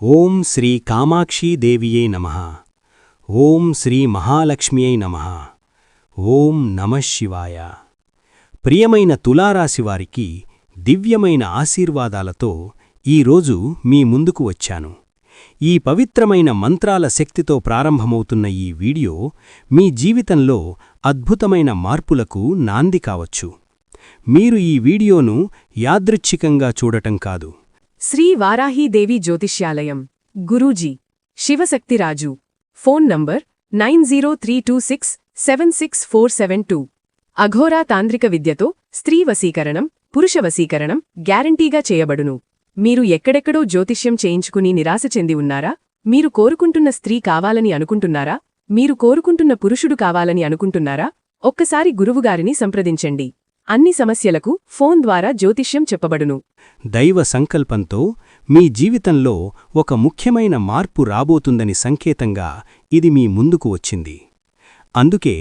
ఓం శ్రీ కామాక్షీ దేవియే నమః. ఓం శ్రీ మహాలక్ష్మియై నమః. ఓం నమః శివాయ. ప్రియమైన తులారాశివారికి దివ్యమైన ఆశీర్వాదాలతో ఈరోజు మీ ముందుకు వచ్చాను. ఈ పవిత్రమైన మంత్రాల శక్తితో ప్రారంభమవుతున్న ఈ వీడియో మీ జీవితంలో అద్భుతమైన మార్పులకు నాంది కావచ్చు. మీరు ఈ వీడియోను యాదృచ్ఛికంగా చూడటం కాదు. శ్రీ వారాహీదేవి జ్యోతిష్యాలయం, గురూజీ శివశక్తిరాజు. Phone number 9032676472. అఘోరా తాంత్రిక విద్యతో స్త్రీ వశీకరణం, పురుష వశీకరణం గ్యారంటీగా చేయబడును. మీరు ఎక్కడెక్కడో జ్యోతిష్యం చేయించుకుని నిరాశ చెంది ఉన్నారా? మీరు కోరుకుంటున్న స్త్రీ కావాలని అనుకుంటున్నారా? మీరు కోరుకుంటున్న పురుషుడు కావాలని అనుకుంటున్నారా? ఒక్కసారి గురువుగారిని సంప్రదించండి. అన్ని సమస్యలకు ఫోన్ ద్వారా జ్యోతిష్యం చెప్పబడును. దైవ సంకల్పంతో మీ జీవితంలో ఒక ముఖ్యమైన మార్పు రాబోతుందని సంకేతంగా ఇది మీ ముందుకు వచ్చింది. అందుకే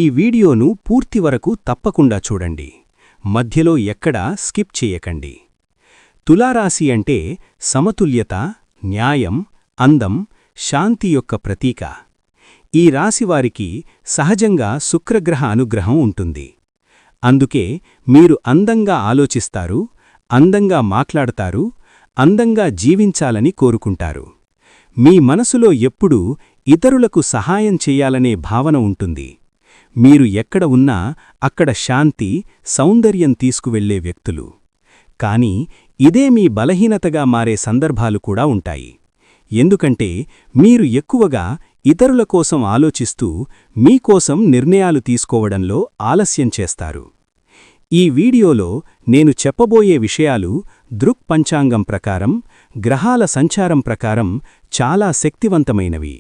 ఈ వీడియోను పూర్తి వరకు తప్పకుండా చూడండి. మధ్యలో ఎక్కడా స్కిప్ చేయకండి. తులారాశి అంటే సమతుల్యత, న్యాయం, అందం, శాంతి యొక్క ప్రతీక. ఈ రాశివారికి సహజంగా శుక్రగ్రహ అనుగ్రహం ఉంటుంది. అందుకే మీరు అందంగా ఆలోచిస్తారు, అందంగా మాట్లాడతారు, అందంగా జీవించాలని కోరుకుంటారు. మీ మనసులో ఎప్పుడూ ఇతరులకు సహాయం చెయ్యాలనే భావన ఉంటుంది. మీరు ఎక్కడ ఉన్నా అక్కడ శాంతి, సౌందర్యం తీసుకువెళ్లే వ్యక్తులు. కాని ఇదే మీ బలహీనతగా మారే సందర్భాలు కూడా ఉంటాయి. ఎందుకంటే మీరు ఎక్కువగా ఇతరుల కోసం ఆలోచిస్తూ మీకోసం నిర్ణయాలు తీసుకోవడంలో ఆలస్యం చేస్తారు. ఈ వీడియోలో నేను చెప్పబోయే విషయాలు దృక్ పంచాంగం ప్రకారం, గ్రహాల సంచారం ప్రకారం చాలా శక్తివంతమైనవి.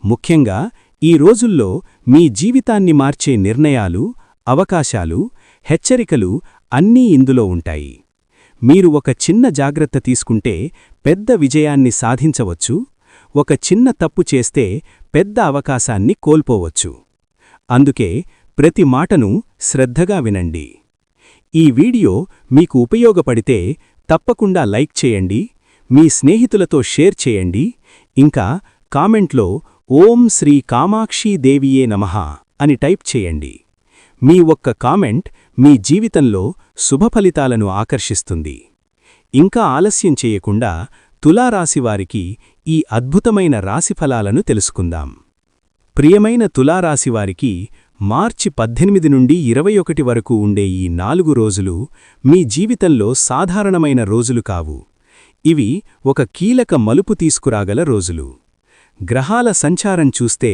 ముఖ్యంగా ఈ రోజుల్లో మీ జీవితాన్ని మార్చే నిర్ణయాలు, అవకాశాలు, హెచ్చరికలు అన్నీ ఇందులో ఉంటాయి. మీరు ఒక చిన్న జాగ్రత్త తీసుకుంటే పెద్ద విజయాన్ని సాధించవచ్చు. ఒక చిన్న తప్పు చేస్తే పెద్ద అవకాశాన్ని కోల్పోవచ్చు. అందుకే ప్రతి మాటను శ్రద్ధగా వినండి. ఈ వీడియో మీకు ఉపయోగపడితే తప్పకుండా లైక్ చేయండి, మీ స్నేహితులతో షేర్ చేయండి, ఇంకా కామెంట్లో ఓం శ్రీ కామాక్షీ దేవియే నమః అని టైప్ చేయండి. మీ ఒక్క కామెంట్ మీ జీవితంలో శుభఫలితాలను ఆకర్షిస్తుంది. ఇంకా ఆలస్యం చేయకుండా తులారాశివారికి ఈ అద్భుతమైన రాశిఫలాలను తెలుసుకుందాం. ప్రియమైన తులారాశివారికి మార్చి 18 నుండి 21 వరకు ఉండే ఈ 4 రోజులు మీ జీవితంలో సాధారణమైన రోజులు కావు. ఇవి ఒక కీలక మలుపు తీసుకురాగల రోజులు. గ్రహాల సంచారం చూస్తే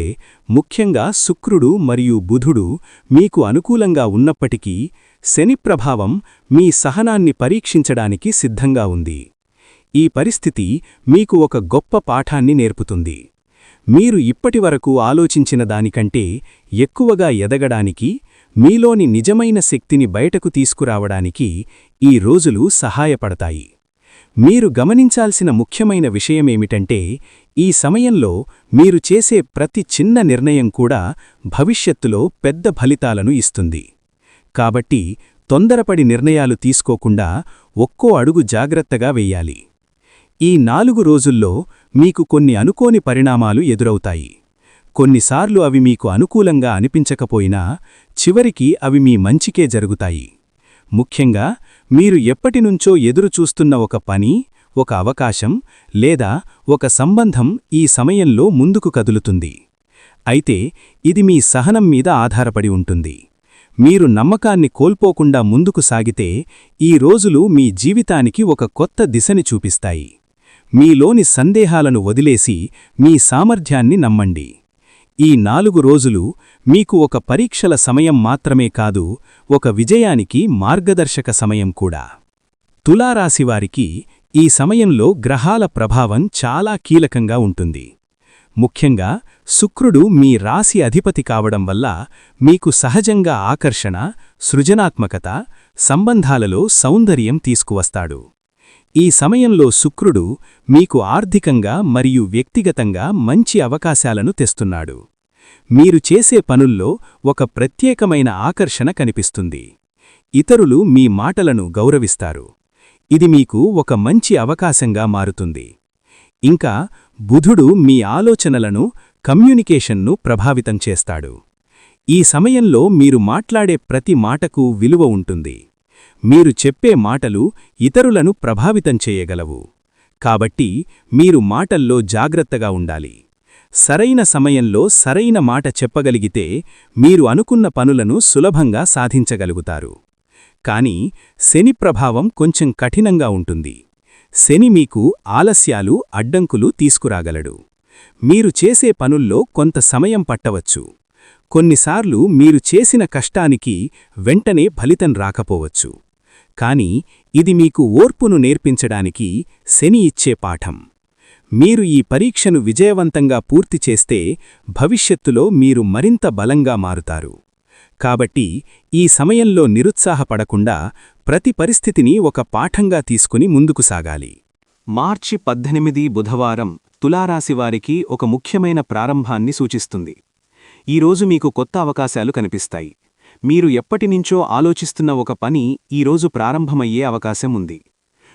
ముఖ్యంగా శుక్రుడు మరియు బుధుడు మీకు అనుకూలంగా ఉన్నప్పటికీ శని ప్రభావం మీ సహనాన్ని పరీక్షించడానికి సిద్ధంగా ఉంది. ఈ పరిస్థితి మీకు ఒక గొప్ప పాఠాన్ని నేర్పుతుంది. మీరు ఇప్పటివరకు ఆలోచించిన దానికంటే ఎక్కువగా ఎదగడానికి, మీలోని నిజమైన శక్తిని బయటకు తీసుకురావడానికి ఈ రోజులు సహాయపడతాయి. మీరు గమనించాల్సిన ముఖ్యమైన విషయమేమిటంటే, ఈ సమయంలో మీరు చేసే ప్రతి చిన్న నిర్ణయం కూడా భవిష్యత్తులో పెద్ద ఫలితాలను ఇస్తుంది. కాబట్టి తొందరపడి నిర్ణయాలు తీసుకోకుండా ఒక్కో అడుగు జాగ్రత్తగా వెయ్యాలి. ఈ 4 రోజుల్లో మీకు కొన్ని అనుకోని పరిణామాలు ఎదురవుతాయి. కొన్నిసార్లు అవి మీకు అనుకూలంగా అనిపించకపోయినా చివరికి అవి మీ మంచికే జరుగుతాయి. ముఖ్యంగా మీరు ఎప్పటినుంచో ఎదురుచూస్తున్న ఒక పని, ఒక అవకాశం లేదా ఒక సంబంధం ఈ సమయంలో ముందుకు కదులుతుంది. అయితే ఇది మీ సహనం మీద ఆధారపడి ఉంటుంది. మీరు నమ్మకాన్ని కోల్పోకుండా ముందుకు సాగితే ఈ రోజులు మీ జీవితానికి ఒక కొత్త దిశని చూపిస్తాయి. మీలోని సందేహాలను వదిలేసి మీ సామర్థ్యాన్ని నమ్మండి. ఈ 4 రోజులు మీకు ఒక పరీక్షల సమయం మాత్రమే కాదు, ఒక విజయానికి మార్గదర్శక సమయం కూడా. తులారాశివారికి ఈ సమయంలో గ్రహాల ప్రభావం చాలా కీలకంగా ఉంటుంది. ముఖ్యంగా శుక్రుడు మీ రాశి అధిపతి కావడం వల్ల మీకు సహజంగా ఆకర్షణ, సృజనాత్మకత, సంబంధాలలో సౌందర్యం తీసుకువస్తాడు. ఈ సమయంలో శుక్రుడు మీకు ఆర్థికంగా మరియు వ్యక్తిగతంగా మంచి అవకాశాలను తెస్తున్నాడు. మీరు చేసే పనుల్లో ఒక ప్రత్యేకమైన ఆకర్షణ కనిపిస్తుంది. ఇతరులు మీ మాటలను గౌరవిస్తారు. ఇది మీకు ఒక మంచి అవకాశంగా మారుతుంది. ఇంకా బుధుడు మీ ఆలోచనలను, కమ్యూనికేషన్ను ప్రభావితం చేస్తాడు. ఈ సమయంలో మీరు మాట్లాడే ప్రతి మాటకు విలువ ఉంటుంది. మీరు చెప్పే మాటలు ఇతరులను ప్రభావితం చేయగలవు. కాబట్టి మీరు మాటల్లో జాగ్రత్తగా ఉండాలి. సరైన సమయంలో సరైన మాట చెప్పగలిగితే మీరు అనుకున్న పనులను సులభంగా సాధించగలుగుతారు. కాని శని ప్రభావం కొంచెం కఠినంగా ఉంటుంది. శని మీకు ఆలస్యాలు, అడ్డంకులు తీసుకురాగలడు. మీరు చేసే పనుల్లో కొంత సమయం పట్టవచ్చు. కొన్నిసార్లు మీరు చేసిన కష్టానికి వెంటనే ఫలితం రాకపోవచ్చు. కాని ఇది మీకు ఓర్పును నేర్పించడానికి శని ఇచ్చే పాఠం. మీరు ఈ పరీక్షను విజయవంతంగా పూర్తి చేస్తే భవిష్యత్తులో మీరు మరింత బలంగా మారుతారు. కాబట్టి ఈ సమయంలో నిరుత్సాహపడకుండా ప్రతి పరిస్థితిని ఒక పాఠంగా తీసుకుని ముందుకు సాగాలి. మార్చి 18 బుధవారం తులారాశివారికి ఒక ముఖ్యమైన ప్రారంభాన్ని సూచిస్తుంది. ఈరోజు మీకు కొత్త అవకాశాలు కనిపిస్తాయి. మీరు ఎప్పటినుంచో ఆలోచిస్తున్న ఒక పని ఈరోజు ప్రారంభమయ్యే అవకాశం ఉంది.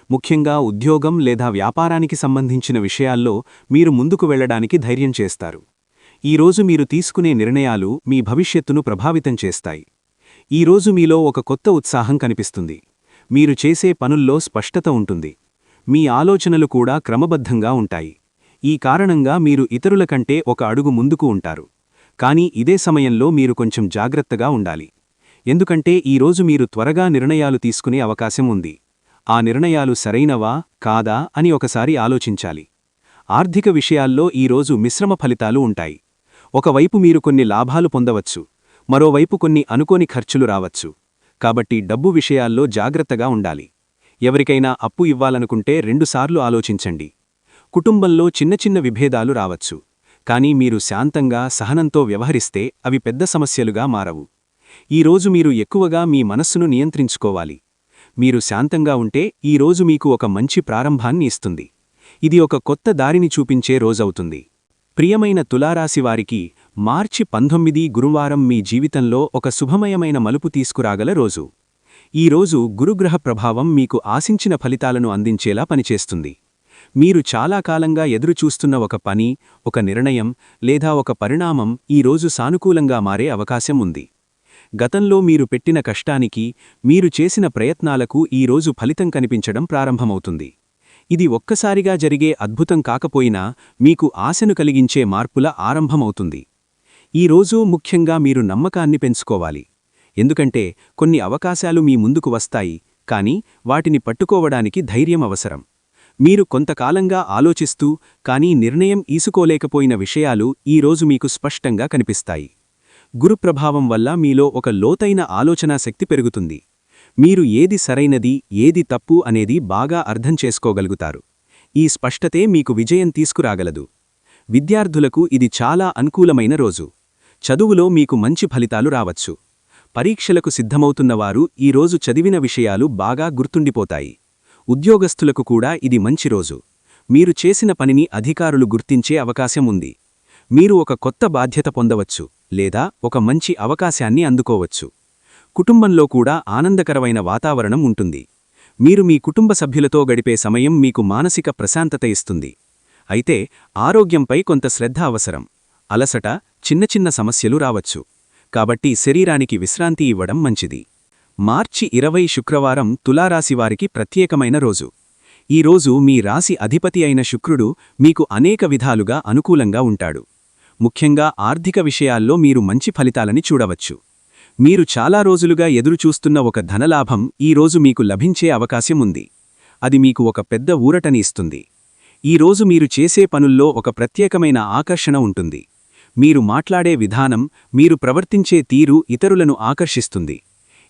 ముఖ్యంగా ఉద్యోగం లేదా వ్యాపారానికి సంబంధించిన విషయాల్లో మీరు ముందుకు వెళ్లడానికి ధైర్యం చేస్తారు. ఈరోజు మీరు తీసుకునే నిర్ణయాలు మీ భవిష్యత్తును ప్రభావితం చేస్తాయి. ఈరోజు మీలో ఒక కొత్త ఉత్సాహం కనిపిస్తుంది. మీరు చేసే పనుల్లో స్పష్టత ఉంటుంది. మీ ఆలోచనలు కూడా క్రమబద్ధంగా ఉంటాయి. ఈ కారణంగా మీరు ఇతరుల కంటే ఒక అడుగు ముందుకు ఉంటారు. కానీ ఇదే సమయంలో మీరు కొంచెం జాగ్రత్తగా ఉండాలి. ఎందుకంటే ఈరోజు మీరు త్వరగా నిర్ణయాలు తీసుకునే అవకాశం ఉంది. ఆ నిర్ణయాలు సరైనవా కాదా అని ఒకసారి ఆలోచించాలి. ఆర్థిక విషయాల్లో ఈరోజు మిశ్రమ ఫలితాలు ఉంటాయి. ఒకవైపు మీరు కొన్ని లాభాలు పొందవచ్చు, మరోవైపు కొన్ని అనుకోని ఖర్చులు రావచ్చు. కాబట్టి డబ్బు విషయాల్లో జాగ్రత్తగా ఉండాలి. ఎవరికైనా అప్పు ఇవ్వాలనుకుంటే 2 సార్లు ఆలోచించండి. కుటుంబంలో చిన్న చిన్న విభేదాలు రావచ్చు. కానీ మీరు శాంతంగా, సహనంతో వ్యవహరిస్తే అవి పెద్ద సమస్యలుగా మారవు. ఈరోజు మీరు ఎక్కువగా మీ మనస్సును నియంత్రించుకోవాలి. మీరు శాంతంగా ఉంటే ఈరోజు మీకు ఒక మంచి ప్రారంభాన్ని ఇస్తుంది. ఇది ఒక కొత్త దారిని చూపించే రోజవుతుంది. ప్రియమైన తులారాశివారికి మార్చి 19 గురువారం మీ జీవితంలో ఒక శుభమయమైన మలుపు తీసుకురాగల రోజు. ఈరోజు గురుగ్రహ ప్రభావం మీకు ఆశించిన ఫలితాలను అందించేలా పనిచేస్తుంది. మీరు చాలా కాలంగా ఎదురుచూస్తున్న ఒక పని, ఒక నిర్ణయం లేదా ఒక పరిణామం ఈరోజు సానుకూలంగా మారే అవకాశం ఉంది. గతంలో మీరు పెట్టిన కష్టానికి, మీరు చేసిన ప్రయత్నాలకు ఈరోజు ఫలితం కనిపించడం ప్రారంభమవుతుంది. ఇది ఒక్కసారిగా జరిగే అద్భుతం కాకపోయినా మీకు ఆశను కలిగించే మార్పుల ఆరంభమవుతుంది. ఈరోజు ముఖ్యంగా మీరు నమ్మకాన్ని పెంచుకోవాలి. ఎందుకంటే కొన్ని అవకాశాలు మీ ముందుకు వస్తాయి, కానీ వాటిని పట్టుకోవడానికి ధైర్యం అవసరం. మీరు కొంతకాలంగా ఆలోచిస్తూ కానీ నిర్ణయం తీసుకోలేకపోయిన విషయాలు ఈరోజు మీకు స్పష్టంగా కనిపిస్తాయి. గురుప్రభావం వల్ల మీలో ఒక లోతైన ఆలోచనా శక్తి పెరుగుతుంది. మీరు ఏది సరైనది, ఏది తప్పు అనేది బాగా అర్థం చేసుకోగలుగుతారు. ఈ స్పష్టతే మీకు విజయం తీసుకురాగలదు. విద్యార్థులకు ఇది చాలా అనుకూలమైన రోజు. చదువులో మీకు మంచి ఫలితాలు రావచ్చు. పరీక్షలకు సిద్ధమవుతున్నవారు ఈరోజు చదివిన విషయాలు బాగా గుర్తుండిపోతాయి. ఉద్యోగస్తులకు కూడా ఇది మంచి రోజు. మీరు చేసిన పనిని అధికారులు గుర్తించే అవకాశం ఉంది. మీరు ఒక కొత్త బాధ్యత పొందవచ్చు లేదా ఒక మంచి అవకాశాన్ని అందుకోవచ్చు. కుటుంబంలో కూడా ఆనందకరమైన వాతావరణం ఉంటుంది. మీరు మీ కుటుంబ సభ్యులతో గడిపే సమయం మీకు మానసిక ప్రశాంతత ఇస్తుంది. అయితే ఆరోగ్యంపై కొంత శ్రద్ధ అవసరం. అలసట, చిన్న చిన్న సమస్యలు రావచ్చు. కాబట్టి శరీరానికి విశ్రాంతి ఇవ్వడం మంచిది. మార్చి 20 శుక్రవారం తులారాశివారికి ప్రత్యేకమైన రోజు. ఈ రోజు మీ రాశి అధిపతి అయిన శుక్రుడు మీకు అనేక విధాలుగా అనుకూలంగా ఉంటాడు. ముఖ్యంగా ఆర్థిక విషయాల్లో మీరు మంచి ఫలితాలని చూడవచ్చు. మీరు చాలా రోజులుగా ఎదురుచూస్తున్న ఒక ధనలాభం ఈరోజు మీకు లభించే అవకాశం ఉంది. అది మీకు ఒక పెద్ద ఊరటని ఇస్తుంది. ఈరోజు మీరు చేసే పనుల్లో ఒక ప్రత్యేకమైన ఆకర్షణ ఉంటుంది. మీరు మాట్లాడే విధానం, మీరు ప్రవర్తించే తీరు ఇతరులను ఆకర్షిస్తుంది.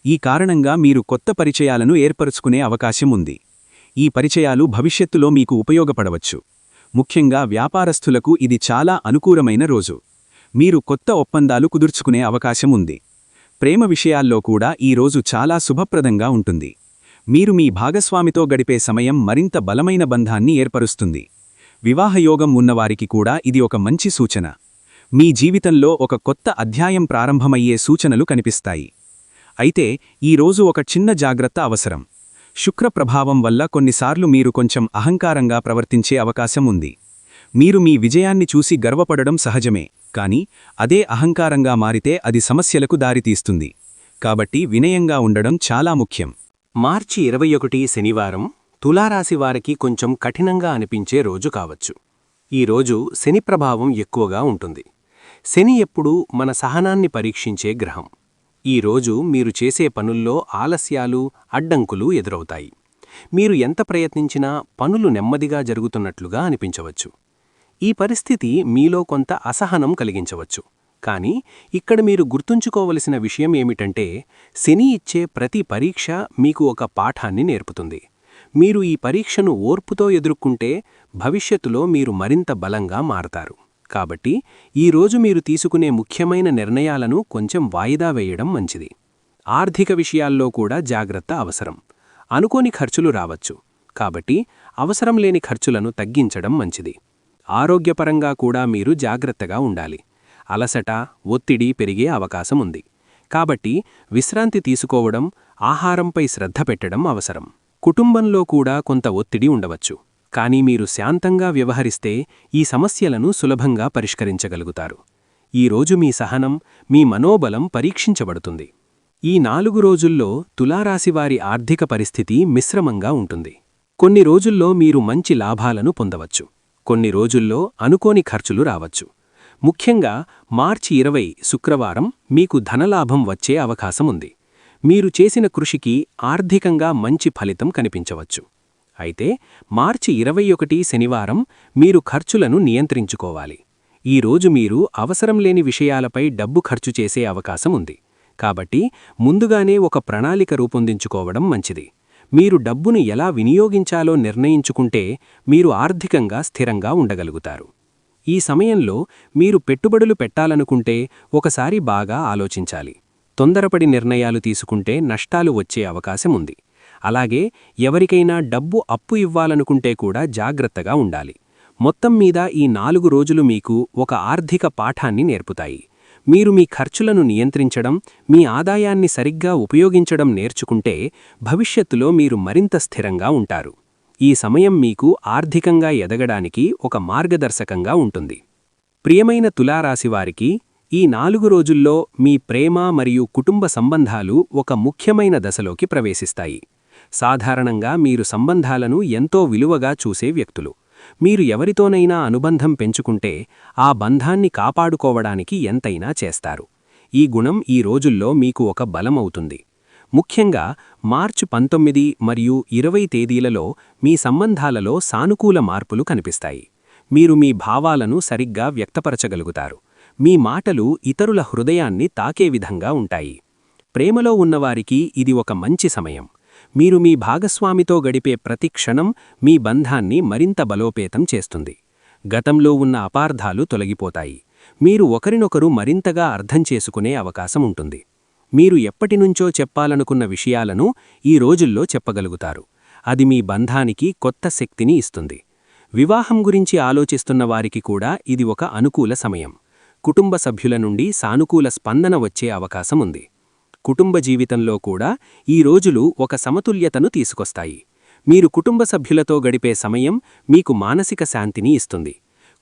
ఈ కారణంగా మీరు కొత్త పరిచయాలను ఏర్పరుచుకునే అవకాశం ఉంది. ఈ పరిచయాలు భవిష్యత్తులో మీకు ఉపయోగపడవచ్చు. ముఖ్యంగా వ్యాపారస్తులకు ఇది చాలా అనుకూలమైన రోజు. మీరు కొత్త ఒప్పందాలు కుదుర్చుకునే అవకాశం ఉంది. ప్రేమ విషయాల్లో కూడా ఈ రోజు చాలా శుభప్రదంగా ఉంటుంది. మీరు మీ భాగస్వామితో గడిపే సమయం మరింత బలమైన బంధాన్ని ఏర్పరుస్తుంది. వివాహయోగం ఉన్నవారికి కూడా ఇది ఒక మంచి సూచన. మీ జీవితంలో ఒక కొత్త అధ్యాయం ప్రారంభమయ్యే సూచనలు కనిపిస్తాయి. అయితే ఈరోజు ఒక చిన్న జాగ్రత్త అవసరం. శుక్ర ప్రభావం వల్ల కొన్నిసార్లు మీరు కొంచెం అహంకారంగా ప్రవర్తించే అవకాశం ఉంది. మీరు మీ విజయాన్ని చూసి గర్వపడడం సహజమే, కాని అదే అహంకారంగా మారితే అది సమస్యలకు దారితీస్తుంది. కాబట్టి వినయంగా ఉండడం చాలా ముఖ్యం. మార్చి 21 శనివారం తులారాశివారికి కొంచెం కఠినంగా అనిపించే రోజు కావచ్చు. ఈ రోజు శని ప్రభావం ఎక్కువగా ఉంటుంది. శని ఎప్పుడూ మన సహనాన్ని పరీక్షించే గ్రహం. ఈ రోజు మీరు చేసే పనుల్లో ఆలస్యాలు, అడ్డంకులు ఎదురవుతాయి. మీరు ఎంత ప్రయత్నించినా పనులు నెమ్మదిగా జరుగుతున్నట్లుగా అనిపించవచ్చు. ఈ పరిస్థితి మీలో కొంత అసహనం కలిగించవచ్చు. కానీ ఇక్కడ మీరు గుర్తుంచుకోవలసిన విషయం ఏమిటంటే, శని ఇచ్చే ప్రతి పరీక్ష మీకు ఒక పాఠాన్ని నేర్పుతుంది. మీరు ఈ పరీక్షను ఓర్పుతో ఎదుర్కొంటే భవిష్యత్తులో మీరు మరింత బలంగా మారతారు. కాబట్టి ఈరోజు మీరు తీసుకునే ముఖ్యమైన నిర్ణయాలను కొంచెం వాయిదా వేయడం మంచిది. ఆర్థిక విషయాల్లో కూడా జాగ్రత్త అవసరం. అనుకోని ఖర్చులు రావచ్చు. కాబట్టి అవసరం లేని ఖర్చులను తగ్గించడం మంచిది. ఆరోగ్యపరంగా కూడా మీరు జాగ్రత్తగా ఉండాలి. అలసట, ఒత్తిడి పెరిగే అవకాశం ఉంది. కాబట్టి విశ్రాంతి తీసుకోవడం, ఆహారంపై శ్రద్ధ పెట్టడం అవసరం. కుటుంబంలో కూడా కొంత ఒత్తిడి ఉండవచ్చు. కానీ మీరు శాంతంగా వ్యవహరిస్తే ఈ సమస్యలను సులభంగా పరిష్కరించగలుగుతారు. ఈరోజు మీ సహనం, మీ మనోబలం పరీక్షించబడుతుంది. ఈ 4 రోజుల్లో తులారాశివారి ఆర్థిక పరిస్థితి మిశ్రమంగా ఉంటుంది. కొన్ని రోజుల్లో మీరు మంచి లాభాలను పొందవచ్చు. కొన్ని రోజుల్లో అనుకోని ఖర్చులు రావచ్చు. ముఖ్యంగా మార్చి 20 శుక్రవారం మీకు ధనలాభం వచ్చే అవకాశముంది. మీరు చేసిన కృషికి ఆర్థికంగా మంచి ఫలితం కనిపించవచ్చు. అయితే మార్చి 21 శనివారం మీరు ఖర్చులను నియంత్రించుకోవాలి. ఈరోజు మీరు అవసరం లేని విషయాలపై డబ్బు ఖర్చు చేసే అవకాశం ఉంది. కాబట్టి ముందుగానే ఒక ప్రణాళిక రూపొందించుకోవడం మంచిది. మీరు డబ్బును ఎలా వినియోగించాలో నిర్ణయించుకుంటే మీరు ఆర్థికంగా స్థిరంగా ఉండగలుగుతారు. ఈ సమయంలో మీరు పెట్టుబడులు పెట్టాలనుకుంటే ఒకసారి బాగా ఆలోచించాలి. తొందరపడి నిర్ణయాలు తీసుకుంటే నష్టాలు వచ్చే అవకాశం ఉంది. అలాగే ఎవరికైనా డబ్బు అప్పు ఇవ్వాలనుకుంటే కూడా జాగ్రత్తగా ఉండాలి. మొత్తం మీద ఈ 4 రోజులు మీకు ఒక ఆర్థిక పాఠాన్ని నేర్పుతాయి. మీరు మీ ఖర్చులను నియంత్రించడం, మీ ఆదాయాన్ని సరిగ్గా ఉపయోగించడం నేర్చుకుంటే భవిష్యత్తులో మీరు మరింత స్థిరంగా ఉంటారు. ఈ సమయం మీకు ఆర్థికంగా ఎదగడానికి ఒక మార్గదర్శకంగా ఉంటుంది. ప్రియమైన తులారాశివారికి ఈ 4 రోజుల్లో మీ ప్రేమ మరియు కుటుంబ సంబంధాలు ఒక ముఖ్యమైన దశలోకి ప్రవేశిస్తాయి. సాధారణంగా మీరు సంబంధాలను ఎంతో విలువగా చూసే వ్యక్తులు. మీరు ఎవరితోనైనా అనుబంధం పెంచుకుంటే ఆ బంధాన్ని కాపాడుకోవడానికి ఎంతైనా చేస్తారు. ఈ గుణం ఈ రోజుల్లో మీకు ఒక బలమవుతుంది. ముఖ్యంగా మార్చి 19 మరియు 20 తేదీలలో మీ సంబంధాలలో సానుకూల మార్పులు కనిపిస్తాయి. మీరు మీ భావాలను సరిగ్గా వ్యక్తపరచగలుగుతారు. మీ మాటలు ఇతరుల హృదయాన్ని తాకే విధంగా ఉంటాయి. ప్రేమలో ఉన్నవారికి ఇది ఒక మంచి సమయం. మీరు మీ భాగస్వామితో గడిపే ప్రతి క్షణం మీ బంధాన్ని మరింత బలోపేతం చేస్తుంది. గతంలో ఉన్న అపార్థాలు తొలగిపోతాయి. మీరు ఒకరినొకరు మరింతగా అర్థం చేసుకునే అవకాశం ఉంటుంది. మీరు ఎప్పటినుంచో చెప్పాలనుకున్న విషయాలను ఈ రోజుల్లో చెప్పగలుగుతారు. అది మీ బంధానికి కొత్త శక్తిని ఇస్తుంది. వివాహం గురించి ఆలోచిస్తున్న వారికి కూడా ఇది ఒక అనుకూల సమయం. కుటుంబ సభ్యుల నుండి సానుకూల స్పందన వచ్చే అవకాశం ఉంది. కుటుంబ జీవితంలో కూడా ఈ రోజులు ఒక సమతుల్యతను తీసుకొస్తాయి. మీరు కుటుంబ సభ్యులతో గడిపే సమయం మీకు మానసిక శాంతిని ఇస్తుంది.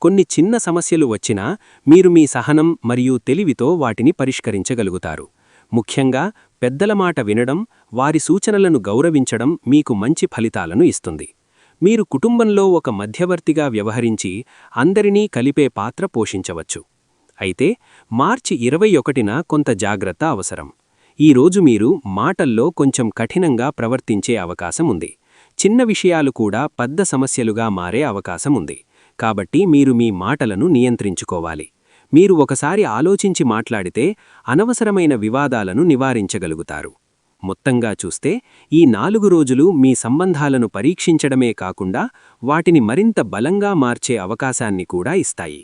కొన్ని చిన్న సమస్యలు వచ్చినా మీరు మీ సహనం మరియు తెలివితో వాటిని పరిష్కరించగలుగుతారు. ముఖ్యంగా పెద్దల మాట వినడం, వారి సూచనలను గౌరవించడం మీకు మంచి ఫలితాలను ఇస్తుంది. మీరు కుటుంబంలో ఒక మధ్యవర్తిగా వ్యవహరించి అందరినీ కలిపే పాత్ర పోషించవచ్చు. అయితే మార్చి 21న కొంత జాగ్రత్త అవసరం. ఈ రోజు మీరు మాటల్లో కొంచెం కఠినంగా ప్రవర్తించే అవకాశం ఉంది. చిన్న విషయాలు కూడా పెద్ద సమస్యలుగా మారే అవకాశం ఉంది. కాబట్టి మీరు మీ మాటలను నియంత్రించుకోవాలి. మీరు ఒకసారి ఆలోచించి మాట్లాడితే అనవసరమైన వివాదాలను నివారించగలుగుతారు. మొత్తంగా చూస్తే ఈ 4 రోజులు మీ సంబంధాలను పరీక్షించడమే కాకుండా వాటిని మరింత బలంగా మార్చే అవకాశాన్ని కూడా ఇస్తాయి.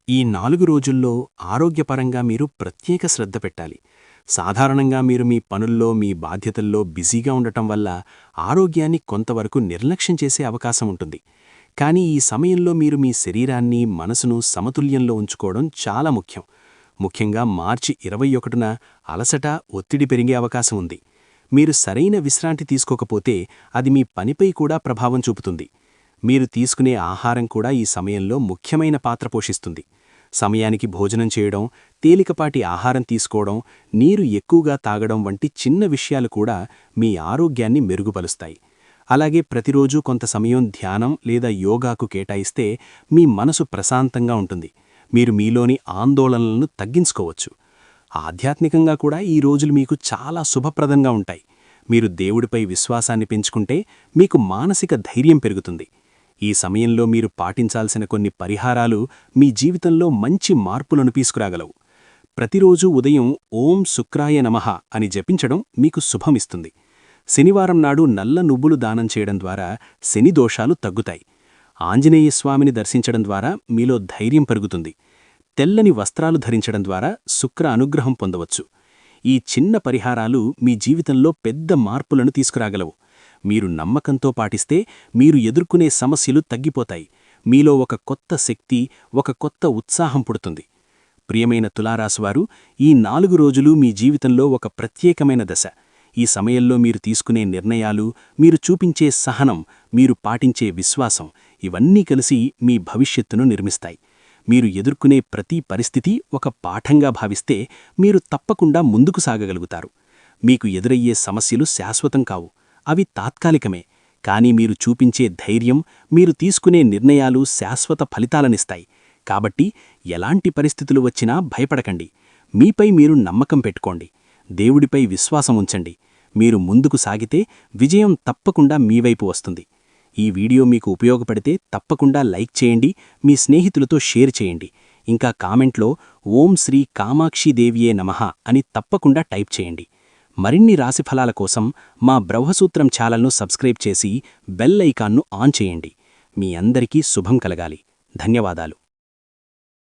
ఈ 4 రోజుల్లో ఆరోగ్యపరంగా మీరు ప్రత్యేక శ్రద్ధ పెట్టాలి. సాధారణంగా మీరు మీ పనుల్లో, మీ బాధ్యతల్లో బిజీగా ఉండటం వల్ల ఆరోగ్యాన్ని కొంతవరకు నిర్లక్ష్యం చేసే అవకాశం ఉంటుంది. కానీ ఈ సమయంలో మీరు మీ శరీరాన్ని, మనసును సమతుల్యంలో ఉంచుకోవడం చాలా ముఖ్యం. ముఖ్యంగా మార్చి 21న అలసట, ఒత్తిడి పెరిగే అవకాశం ఉంది. మీరు సరైన విశ్రాంతి తీసుకోకపోతే అది మీ పనిపై కూడా ప్రభావం చూపుతుంది. మీరు తీసుకునే ఆహారం కూడా ఈ సమయంలో ముఖ్యమైన పాత్ర పోషిస్తుంది. సమయానికి భోజనం చేయడం, తేలికపాటి ఆహారం తీసుకోవడం, నీరు ఎక్కువగా తాగడం వంటి చిన్న విషయాలు కూడా మీ ఆరోగ్యాన్ని మెరుగుపరుస్తాయి. అలాగే ప్రతిరోజూ కొంత సమయం ధ్యానం లేదా యోగాకు కేటాయిస్తే మీ మనసు ప్రశాంతంగా ఉంటుంది. మీరు మీలోని ఆందోళనలను తగ్గించుకోవచ్చు. ఆధ్యాత్మికంగా కూడా ఈ రోజులు మీకు చాలా శుభప్రదంగా ఉంటాయి. మీరు దేవుడిపై విశ్వాసాన్ని పెంచుకుంటే మీకు మానసిక ధైర్యం పెరుగుతుంది. ఈ సమయంలో మీరు పాటించాల్సిన కొన్ని పరిహారాలు మీ జీవితంలో మంచి మార్పులను తీసుకురాగలవు. ప్రతిరోజూ ఉదయం ఓం శుక్రాయ నమః అని జపించడం మీకు శుభమిస్తుంది. శనివారం నాడు నల్ల నువ్వులు దానం చేయడం ద్వారా శని దోషాలు తగ్గుతాయి. ఆంజనేయస్వామిని దర్శించడం ద్వారా మీలో ధైర్యం పెరుగుతుంది. తెల్లని వస్త్రాలు ధరించడం ద్వారా శుక్ర అనుగ్రహం పొందవచ్చు. ఈ చిన్న పరిహారాలు మీ జీవితంలో పెద్ద మార్పులను తీసుకురాగలవు. మీరు నమ్మకంతో పాటిస్తే మీరు ఎదుర్కొనే సమస్యలు తగ్గిపోతాయి. మీలో ఒక కొత్త శక్తి, ఒక కొత్త ఉత్సాహం పుడుతుంది. ప్రియమైన తులారాశివారు, ఈ 4 రోజులు మీ జీవితంలో ఒక ప్రత్యేకమైన దశ. ఈ సమయంలో మీరు తీసుకునే నిర్ణయాలు, మీరు చూపించే సహనం, మీరు పాటించే విశ్వాసం ఇవన్నీ కలిసి మీ భవిష్యత్తును నిర్మిస్తాయి. మీరు ఎదుర్కొనే ప్రతి పరిస్థితి ఒక పాఠంగా భావిస్తే మీరు తప్పకుండా ముందుకు సాగగలుగుతారు. మీకు ఎదురయ్యే సమస్యలు శాశ్వతం కావు, అవి తాత్కాలికమే. కానీ మీరు చూపించే ధైర్యం, మీరు తీసుకునే నిర్ణయాలు శాశ్వత ఫలితాలనిస్తాయి. కాబట్టి ఎలాంటి పరిస్థితులు వచ్చినా భయపడకండి. మీపై మీరు నమ్మకం పెట్టుకోండి. దేవుడిపై విశ్వాసం ఉంచండి. మీరు ముందుకు సాగితే విజయం తప్పకుండా మీ వైపు వస్తుంది. ఈ వీడియో మీకు ఉపయోగపడితే తప్పకుండా లైక్ చేయండి, మీ స్నేహితులతో షేర్ చేయండి. ఇంకా కామెంట్లో ఓం శ్రీ కామాక్షిదేవియే నమః అని తప్పకుండా టైప్ చేయండి. మరిన్ని రాశిఫలాల కోసం మా బ్రహ్మసూత్రం ఛానల్ను సబ్స్క్రైబ్ చేసి బెల్ ఐకాన్ను ఆన్ చేయండి. మీ అందరికీ శుభం కలగాలి. ధన్యవాదాలు.